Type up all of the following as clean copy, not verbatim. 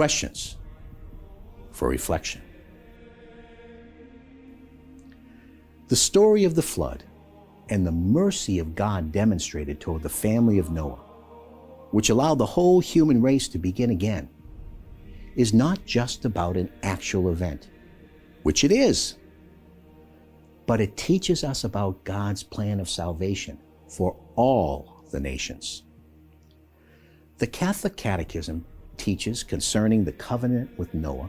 Questions for reflection. The story of the flood and the mercy of God demonstrated toward the family of Noah, which allowed the whole human race to begin again, is not just about an actual event, which it is, but it teaches us about God's plan of salvation for all the nations. The Catholic Catechism teaches concerning the covenant with Noah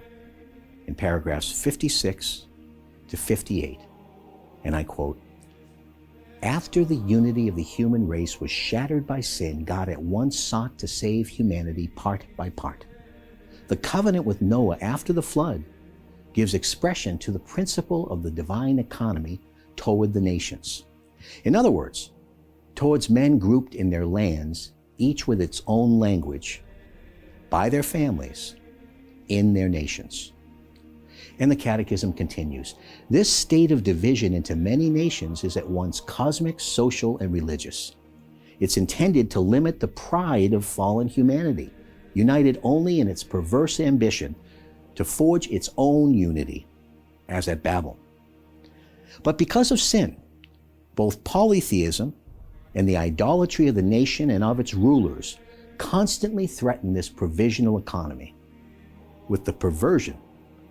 in paragraphs 56 to 58, and I quote, "After the unity of the human race was shattered by sin, God at once sought to save humanity part by part. The covenant with Noah after the flood gives expression to the principle of the divine economy toward the nations. In other words, towards men grouped in their lands, each with its own language, by their families, in their nations." And the Catechism continues, "This state of division into many nations is at once cosmic, social, and religious. It's intended to limit the pride of fallen humanity, united only in its perverse ambition to forge its own unity, as at Babel. But because of sin, both polytheism and the idolatry of the nation and of its rulers constantly threaten this provisional economy with the perversion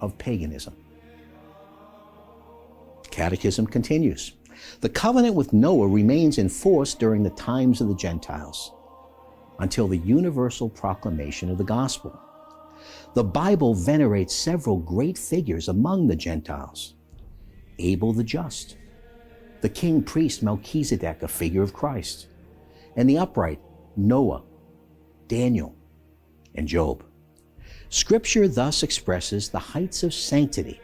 of paganism." The Catechism continues, "The covenant with Noah remains in force during the times of the Gentiles, until the universal proclamation of the gospel. The Bible venerates several great figures among the Gentiles: Abel the just, the king priest Melchizedek, a figure of Christ, and the upright Noah, Daniel, and Job. Scripture thus expresses the heights of sanctity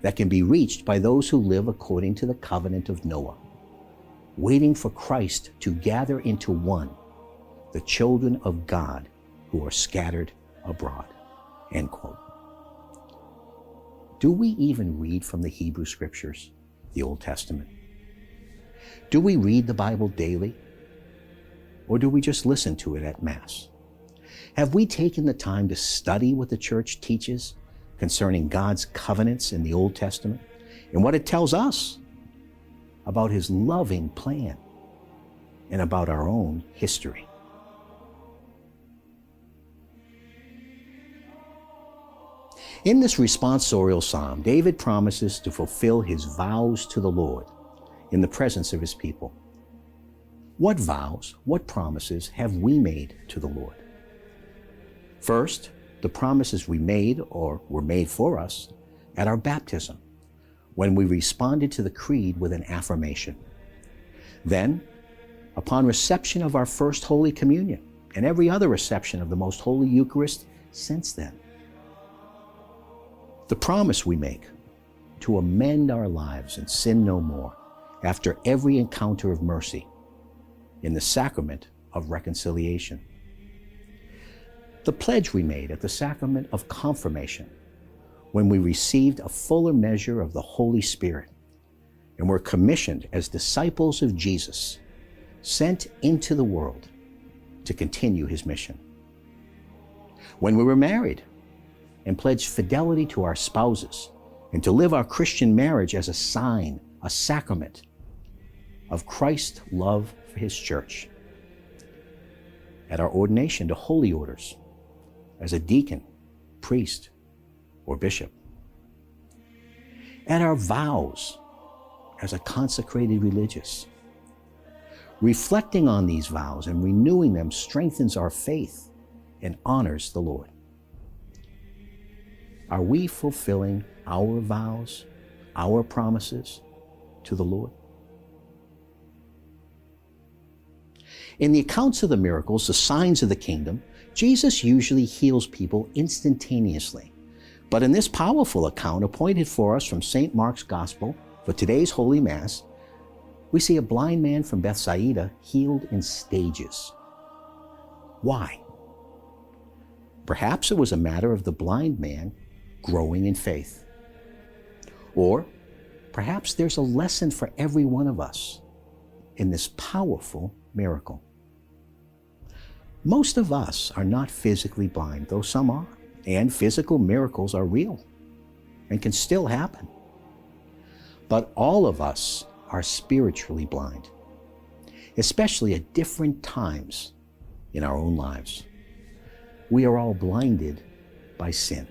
that can be reached by those who live according to the covenant of Noah, waiting for Christ to gather into one the children of God who are scattered abroad." End quote. Do we even read from the Hebrew Scriptures, the Old Testament? Do we read the Bible daily? Or do we just listen to it at Mass? Have we taken the time to study what the Church teaches concerning God's covenants in the Old Testament and what it tells us about His loving plan and about our own history? In this responsorial psalm, David promises to fulfill his vows to the Lord in the presence of his people. What vows, what promises have we made to the Lord? First, the promises we made or were made for us at our baptism, when we responded to the creed with an affirmation. Then, upon reception of our first Holy Communion and every other reception of the Most Holy Eucharist since then. The promise we make to amend our lives and sin no more after every encounter of mercy in the sacrament of reconciliation. The pledge we made at the sacrament of confirmation when we received a fuller measure of the Holy Spirit and were commissioned as disciples of Jesus, sent into the world to continue His mission. When we were married and pledged fidelity to our spouses and to live our Christian marriage as a sign, a sacrament of Christ's love for His church. At our ordination to holy orders as a deacon, priest, or bishop. At our vows as a consecrated religious. Reflecting on these vows and renewing them strengthens our faith and honors the Lord. Are we fulfilling our vows, our promises to the Lord? In the accounts of the miracles, the signs of the kingdom, Jesus usually heals people instantaneously. But in this powerful account appointed for us from St. Mark's Gospel for today's Holy Mass, we see a blind man from Bethsaida healed in stages. Why? Perhaps it was a matter of the blind man growing in faith. Or perhaps there's a lesson for every one of us in this powerful miracle. Most of us are not physically blind, though some are. and physical miracles are real and can still happen. But all of us are spiritually blind, especially at different times in our own lives. We are all blinded by sin.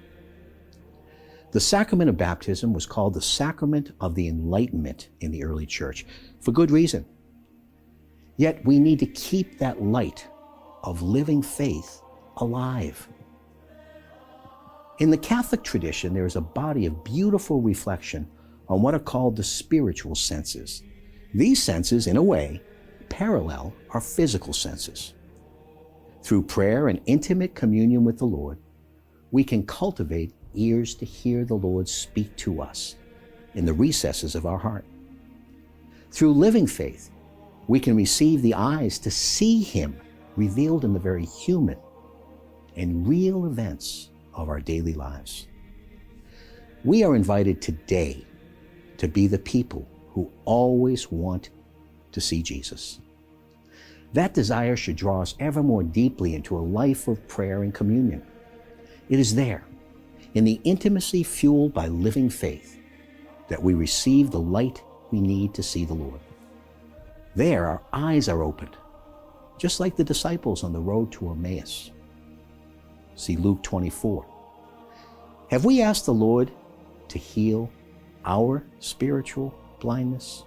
The sacrament of baptism was called the sacrament of the Enlightenment in the early church, for good reason. Yet we need to keep that light of living faith alive. In the Catholic tradition, there is a body of beautiful reflection on what are called the spiritual senses. These senses, in a way, parallel our physical senses. Through prayer and intimate communion with the Lord, we can cultivate ears to hear the Lord speak to us in the recesses of our heart. Through living faith, we can receive the eyes to see Him revealed in the very human and real events of our daily lives. We are invited today to be the people who always want to see Jesus. That desire should draw us ever more deeply into a life of prayer and communion. It is there, in the intimacy fueled by living faith, that we receive the light we need to see the Lord. There, our eyes are opened, just like the disciples on the road to Emmaus. See Luke 24. Have we asked the Lord to heal our spiritual blindness?